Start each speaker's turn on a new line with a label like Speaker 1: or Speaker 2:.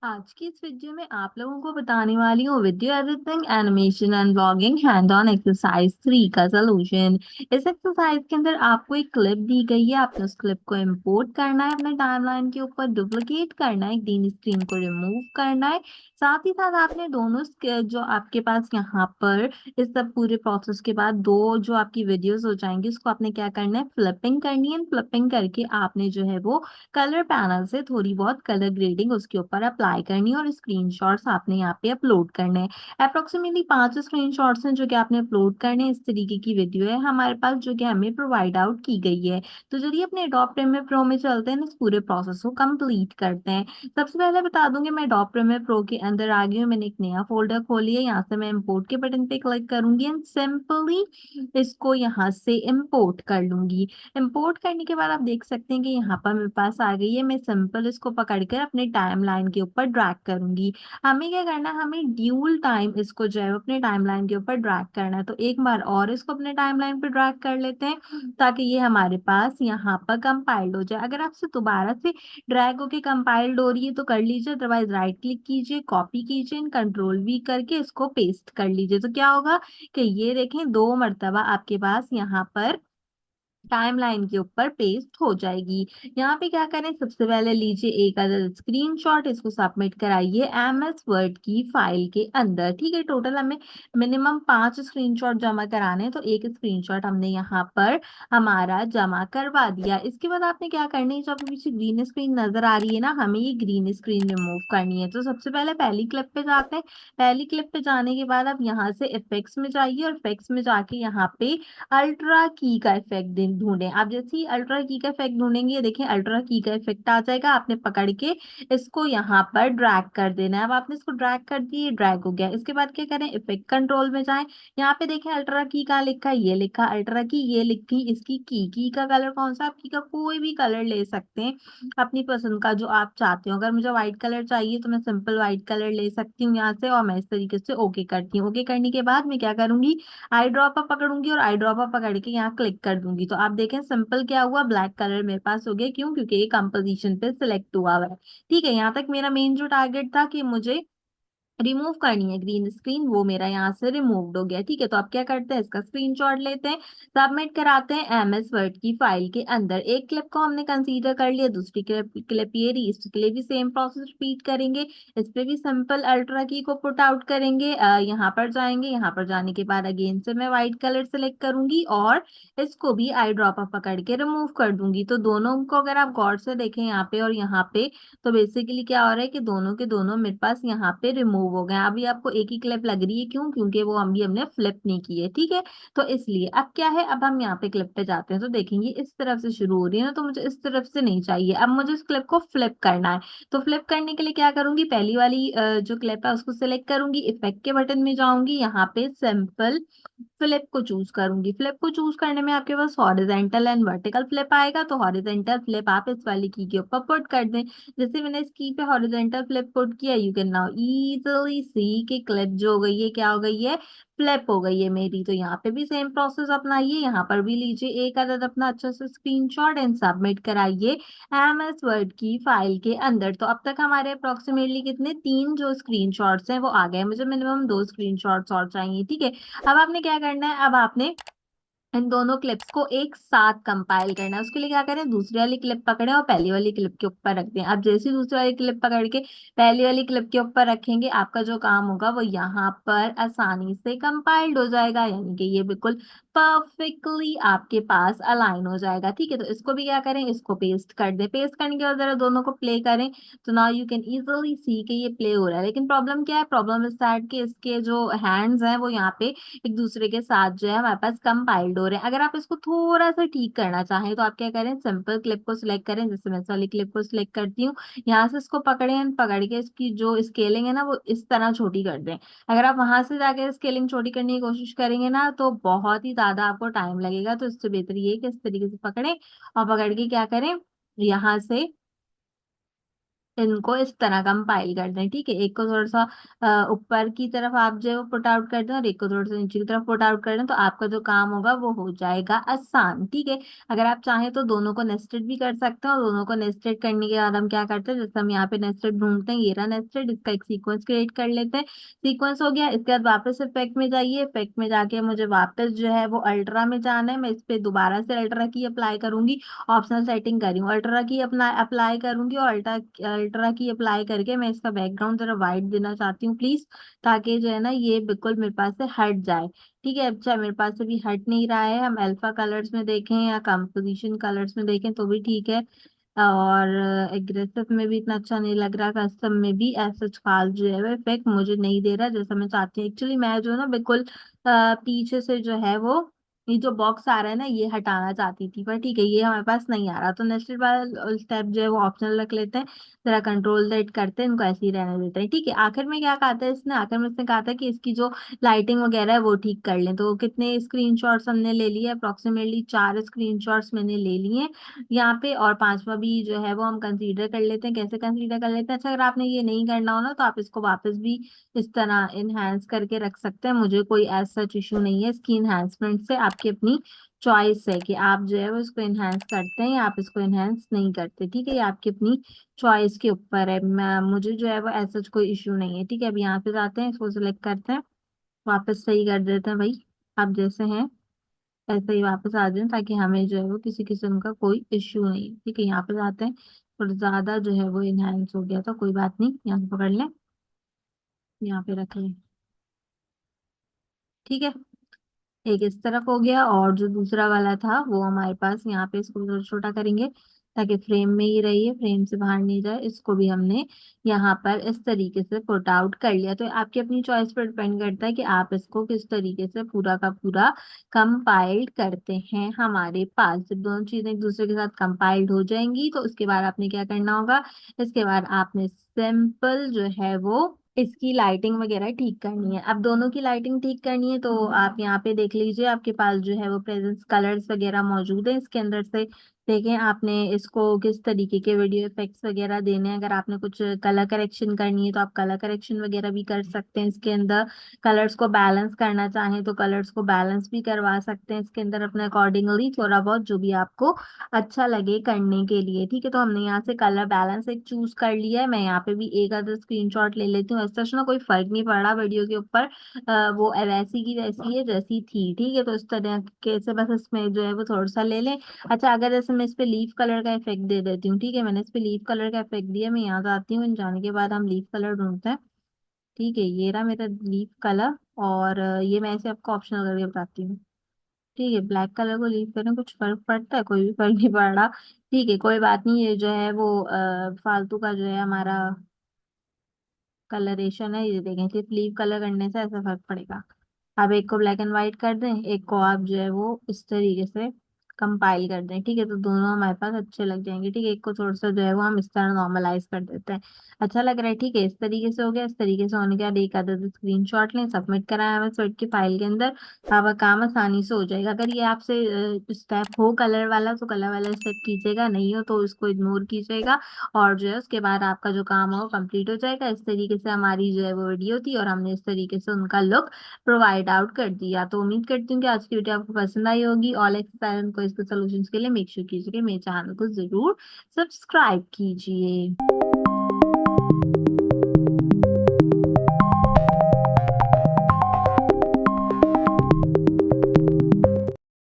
Speaker 1: आज की इस वीडियो में आप लोगों को बताने वाली हूँ video editing animation and blogging hand on exercise 3 का सलूशन। इस एक्सरसाइज के अंदर आपको एक क्लिप दी गई है, आपने उस क्लिप को इंपोर्ट करना है, अपने टाइमलाइन के ऊपर डुप्लीकेट करना है, ग्रीन स्क्रीन को रिमूव करना है। साथ ही साथ आपने दोनों जो आपके पास यहाँ पर इस सब पूरे प्रोसेस के बाद दो जो आपकी वीडियोस हो जाएंगी उसको आपने क्या करना है, फ्लिपिंग करनी है। फ्लिपिंग करके आपने जो है वो कलर पैनल से थोड़ी बहुत कलर ग्रेडिंग उसके ऊपर अप्लाई करनी है और स्क्रीनशॉट्स आपने यहाँ पे अपलोड करने हैं। अप्रोक्सीमेटली 5 स्क्रीनशॉट्स हैं जो कि आपने अपलोड करने हैं। इस तरीके की वीडियो है हमारे पास जो कि हमें प्रोवाइड आउट की गई है। तो चलिए अपने एडोब प्रीमियर प्रो में चलते हैं, इस पूरे प्रोसेस को कंप्लीट करते हैं। सबसे पहले बता दूंगी मैं एडोब प्रीमियर प्रो के अंदर आ गई हूँ। मैंने एक नया फोल्डर खोली है, यहाँ से मैं इम्पोर्ट के बटन पे क्लिक करूंगी एंड सिंपली इसको यहाँ से इम्पोर्ट कर लूंगी। इंपोर्ट करने के बाद आप देख सकते हैं कि यहाँ पर मेरे पास आ गई है। मैं सिंपल इसको पकड़कर अपने टाइम लाइन के ऊपर ड्रैग करूंगी। हमें क्या करना है, हमें ड्यूल टाइम इसको जो है वो अपने टाइम लाइन के ऊपर ड्रैग करना है। तो एक बार और इसको अपने टाइम लाइन पर ड्रैग कर लेते हैं ताकि ये हमारे पास यहाँ पर कंपाइल्ड हो जाए। अगर आपसे दोबारा से ड्रैग होके कंपाइल्ड हो रही है तो कर लीजिए, अदरवाइज राइट क्लिक कीजिए, कॉपी कीजिए, कंट्रोल वी करके इसको पेस्ट कर लीजिए। तो क्या होगा कि ये देखें 2 मरतबा आपके पास यहाँ पर टाइमलाइन के ऊपर पेस्ट हो जाएगी। यहाँ पे क्या करें, सबसे पहले लीजिए एक अदर स्क्रीनशॉट, इसको सबमिट कराइए एमएस वर्ड की फाइल के अंदर। ठीक है, टोटल हमें मिनिमम 5 स्क्रीनशॉट जमा कराने हैं, तो एक स्क्रीनशॉट हमने यहाँ पर हमारा जमा करवा दिया। इसके बाद आपने क्या करनी है, जो आपके पीछे ग्रीन स्क्रीन नजर आ रही है ना, हमें ये ग्रीन स्क्रीन रिमूव करनी है। तो सबसे पहले पहली क्लिप पे जाते हैं। पहली क्लिप पे जाने के बाद आप यहाँ से इफेक्ट्स में जाइए और इफेक्ट्स में जाके यहाँ पे अल्ट्रा की का इफेक्ट ढूंढें। आप जैसे ही अल्ट्रा की का इफेक्ट ढूंढेंगे, ये देखें अल्ट्रा की का इफेक्ट आ जाएगा। आपने पकड़ के इसको यहाँ पर ड्रैग कर देना है। अब आपने इसको ड्रैग कर दिया, ड्रैग हो गया। इसके बाद क्या करें, इफेक्ट कंट्रोल में जाएं। यहाँ पे देखें अल्ट्रा की का लिखा है, ये लिखा अल्ट्रा की, ये लिखी इसकी की का कलर कौन सा, आप की का कोई भी कलर ले सकते हैं अपनी पसंद का जो आप चाहते हो। अगर मुझे व्हाइट कलर चाहिए तो मैं सिंपल व्हाइट कलर ले सकती हूँ यहाँ से, और मैं इस तरीके से ओके करती हूँ। ओके करने के बाद मैं क्या करूंगी, आई ड्रॉपर पकड़ूंगी और आई ड्रॉपर पकड़ के यहाँ क्लिक कर दूंगी। तो आप देखें सिंपल क्या हुआ, ब्लैक कलर मेरे पास हो गया। क्यों? क्योंकि ये कंपोजिशन पे सिलेक्ट हुआ हुआ है। ठीक है, यहाँ तक मेरा मेन जो टारगेट था कि मुझे रिमूव करनी है ग्रीन स्क्रीन, वो मेरा यहाँ से रिमूव्ड हो गया। ठीक है, तो आप क्या करते हैं, इसका स्क्रीनशॉट लेते हैं, सबमिट कराते हैं एमएस वर्ड की फाइल के अंदर। एक क्लिप को हमने कंसीडर कर लिया, दूसरी क्लिप ये रही, इसके लिए भी सेम प्रोसेस रिपीट करेंगे। इस पे भी सिंपल अल्ट्रा की को पुट आउट करेंगे। यहाँ पर जाएंगे, यहाँ पर जाने के बाद अगेन से मैं व्हाइट कलर सेलेक्ट करूंगी और इसको भी आई ड्रॉपर पकड़ के रिमूव कर दूंगी। तो दोनों को अगर आप गौर से देखें यहाँ पे और यहाँ पे, तो बेसिकली क्या हो रहा है कि दोनों के दोनों मेरे पास यहाँ पे रिमूव हो गए। अभी आपको एक ही क्लिप लग रही है, क्यों? क्योंकि वो अभी हमने फ्लिप नहीं की है। ठीक है, तो इसलिए अब क्या है, अब हम यहाँ पे क्लिप पे जाते हैं तो देखेंगे इस तरफ से शुरू हो रही है ना, तो मुझे इस तरफ से नहीं चाहिए। अब मुझे इस क्लिप को फ्लिप करना है। तो फ्लिप करने के लिए क्या करूंगी, पहली वाली जो क्लिप है उसको सिलेक्ट करूंगी, इफेक्ट के बटन में जाऊंगी, यहाँ पे सिंपल फ्लिप को चूज करूंगी। फ्लिप को चूज करने में आपके पास हॉरिजेंटल एंड वर्टिकल फ्लिप आएगा। तो हॉरिजेंटल फ्लिप आप इस वाली की के ऊपर पुट कर दें। जैसे मैंने इस की पे हॉरिजेंटल फ्लिप पुट किया, यू कैन नाउ इजीली सी कि क्लिप जो हो गई है क्या हो गई है, फ्लिप हो गई है मेरी। तो यहाँ पे भी सेम प्रोसेस अपनाइए, यहाँ पर भी लीजिए एक अदद अपना अच्छा से स्क्रीनशॉट एंड सबमिट कराइए एमएस वर्ड की फाइल के अंदर। तो अब तक हमारे अप्रोक्सीमेटली कितने, 3 जो स्क्रीनशॉट्स हैं वो आ गए। मुझे मिनिमम 2 स्क्रीनशॉट्स और चाहिए। ठीक है, अब आपने क्या करना है, अब आपने इन दोनों क्लिप्स को एक साथ कंपाइल करना है। उसके लिए क्या करें, दूसरी वाली क्लिप पकड़े और पहली वाली क्लिप के ऊपर रख दें। अब जैसे ही दूसरी वाली क्लिप पकड़ के पहली वाली क्लिप के ऊपर रखेंगे, आपका जो काम होगा वो यहाँ पर आसानी से कंपाइल्ड हो जाएगा, यानी कि ये बिल्कुल परफेक्टली आपके पास अलाइन हो जाएगा। ठीक है, तो इसको भी क्या करें, इसको पेस्ट कर दें। पेस्ट करने के बाद जरा दोनों को प्ले करें, तो नाउ यू कैन इजिली सी कि ये प्ले हो रहा है। लेकिन प्रॉब्लम क्या है, प्रॉब्लम इस साइड के इसके जो हैंड्स हैं वो यहाँ पे एक दूसरे के साथ जो है हमारे पास कंपाइल्ड हो रहे हैं। अगर आप इसको थोड़ा सा ठीक करना चाहें तो आप क्या करें, सिंपल क्लिप को सिलेक्ट करें, जैसे मैं इस वाली क्लिप को सिलेक्ट करती हूँ, यहाँ से इसको पकड़ें, पकड़ के इसकी जो स्केलिंग है ना वो इस तरह छोटी कर दें। अगर आप वहां से जाके स्केलिंग छोटी करने की कोशिश करेंगे ना तो बहुत ही ज्यादा आपको टाइम लगेगा। तो इससे बेहतर ये है कि इस तरीके से पकड़ें और पकड़ के क्या करें, यहाँ से इनको इस तरह कंपाइल कर दें। ठीक है, एक को थोड़ा सा ऊपर की तरफ आप जो है वो पुट आउट कर दें और एक को थोड़ा सा नीचे की तरफ पुट आउट कर दें, तो आपका जो काम होगा वो हो जाएगा आसान। ठीक है, अगर आप चाहें तो दोनों को नेस्टेड भी कर सकते हैं, और दोनों को नेस्टेड करने के बाद हम क्या करते हैं, जैसे हम यहाँ पे नेस्टेड ढूंढते हैं, ये रहा नेस्टेड, इसका एक सीक्वेंस क्रिएट कर लेते हैं। सीक्वेंस हो गया, इसके बाद वापस इफेक्ट में जाइए, इफेक्ट में जाके मुझे वापस जो है वो अल्ट्रा में जाना है, मैं इस पे दोबारा से अल्ट्रा की अप्लाई करूंगी। ऑप्शनल सेटिंग करी हूँ, अल्ट्रा की अपना अप्लाई करूंगी, और अल्ट्रा की अप्लाई करके मैं इसका बैकग्राउंड जरा वाइट देना चाहती हूँ प्लीज, ताकि जो है ना ये बिल्कुल मेरे पास से हट जाए। ठीक है, अच्छा मेरे पास से भी हट नहीं रहा है, हम अल्फा कलर्स में देखें या कंपोजिशन कलर्स में देखें तो भी ठीक है, और एग्रेसिव में भी इतना अच्छा नहीं लग रहा, कस्टम में भी ऐसा खास जो है वो इफेक्ट मुझे नहीं दे रहा जैसा मैं चाहती हूँ। एक्चुअली मैं जो है ना बिल्कुल पीछे से जो है वो ये जो बॉक्स आ रहा है ना ये हटाना चाहती थी, पर ठीक है ये हमारे पास नहीं आ रहा, तो नेक्स्ट वाला स्टेप जो है वो ऑप्शनल रख लेते हैं, जरा कंट्रोल Z करते हैं, इनको ऐसे ही रहने देते हैं। ठीक है, आखिर में क्या कहा था इसने, आखिर में इसने कहा था कि इसकी जो लाइटिंग वगैरह है वो ठीक कर लें। तो कितने स्क्रीनशॉट्स हमने ले लिए, अप्रोक्सीमेटली 4 स्क्रीनशॉट्स मैंने ले लिए यहाँ पे, और पांचवा भी जो है वो हम कंसीडर कर लेते हैं। कैसे कंसीडर कर लेते हैं, अच्छा अगर आपने ये नहीं करना हो ना तो आप इसको वापस भी इस तरह इनहेंस करके रख सकते हैं, मुझे कोई ऐसा सच इशू नहीं है इसकी इनहेंसमेंट से, आपकी अपनी चॉइस है कि आप जो है वो इसको इनहेंस करते हैं या आप इसको इनहेंस नहीं करते। ठीक है, ये आपकी अपनी चॉइस के ऊपर है, मुझे जो है वो ऐसा कोई इशू नहीं है। ठीक है, अब यहाँ पे जाते हैं, इसको सिलेक्ट करते हैं, वापस सही कर देते हैं भाई, आप जैसे हैं ऐसे ही वापस आ जाए, ताकि हमें जो है वो किसी किस्म का कोई इश्यू नहीं। ठीक है, यहाँ पे जाते हैं, और ज्यादा जो है वो इनहेंस हो गया था, कोई बात नहीं, यहाँ से पकड़ लें, यहाँ पे रख लें। ठीक है, एक इस तरफ हो गया, और जो दूसरा वाला था वो हमारे पास यहाँ पे, इसको छोटा छोटा करेंगे ताकि फ्रेम में ही रहिए, फ्रेम से बाहर नहीं जाए, इसको भी हमने यहाँ पर इस तरीके से पुट आउट कर लिया। तो आपकी अपनी चॉइस पर डिपेंड करता है कि आप इसको किस तरीके से पूरा का पूरा कंपाइल्ड करते हैं। हमारे पास जब दोनों चीजें एक दूसरे के साथ कंपाइल्ड हो जाएंगी तो उसके बाद आपने क्या करना होगा, इसके बाद आपने सिंपल जो है वो इसकी लाइटिंग वगैरह ठीक करनी है। अब दोनों की लाइटिंग ठीक करनी है तो आप यहाँ पे देख लीजिए, आपके पास जो है वो प्रेजेंस कलर्स वगैरह मौजूद है इसके अंदर से, देखें आपने इसको किस तरीके के वीडियो इफेक्ट्स वगैरह देने हैं। अगर आपने कुछ कलर करेक्शन करनी है तो आप कलर करेक्शन वगैरह भी कर सकते हैं इसके अंदर, कलर्स को बैलेंस करना चाहें तो कलर्स को बैलेंस भी करवा सकते हैं इसके अंदर अपने अकॉर्डिंगली, थोड़ा बहुत जो भी आपको अच्छा लगे करने के लिए। ठीक है, तो हमने यहाँ से कलर बैलेंस एक चूज कर लिया है, मैं यहाँ पे भी एक आधा स्क्रीनशॉट ले लेती हूँ, ऐसा ना कोई फर्क नहीं पड़ रहा वीडियो के ऊपर, वो वैसी की वैसी है जैसी थी। ठीक है, तो इस तरीके से बस इसमें जो है वो थोड़ा सा ले लें। अच्छा, अगर जैसे मैं इस पे लीफ कलर का इफेक्ट दे देती हूँ, ठीक है मैंने इस पे लीफ कलर का इफेक्ट दिया, मैं यहाँ जाती हूँ, जाने के बाद हम लीफ कलर ढूंढते हैं। ठीक है, ये रहा मेरा लीफ कलर, और ये मैं ऐसे आपको ऑप्शनल करके बताती हूँ। ठीक है, ब्लैक कलर को लीव करें, कुछ फर्क पड़ता है, कोई भी फर्क नहीं पड़ रहा। ठीक है, कोई बात नहीं, ये जो है वो फालतू का जो है हमारा कलरेशन है, ये देखें सिर्फ लीव कलर करने से ऐसा फर्क पड़ेगा। अब एक को ब्लैक एंड व्हाइट कर दें, एक को आप जो है वो इस तरीके से कंपाइल कर दें। ठीक है, तो दोनों हमारे पास अच्छे लग जाएंगे। ठीक है, एक को थोड़ा सा जो है वो हम इस तरह नॉर्मलाइज कर देते हैं, अच्छा लग रहा है। ठीक है, इस तरीके से हो गया, इस तरीके से होने के बाद एक आधा स्क्रीनशॉट लें, सबमिट कराएं हमें स्वेट की फाइल के अंदर, आपका काम आसानी से हो जाएगा। अगर ये आपसे स्टेप हो कलर वाला तो कलर वाला स्टेप कीजिएगा, नहीं हो तो इसको इग्नोर कीजिएगा, और जो है उसके बाद आपका जो काम है वो कंप्लीट हो जाएगा। इस तरीके से हमारी जो है वो वीडियो थी, और हमने इस तरीके से उनका लुक प्रोवाइड आउट कर दिया। तो उम्मीद करती हूँ कि आज की वीडियो आपको पसंद आई होगी। ऑल एक्सपेरिमेंट को इसके सोल्यूशन के लिए मेक श्योर कीजिए कि मेरे चैनल को जरूर सब्सक्राइब कीजिए।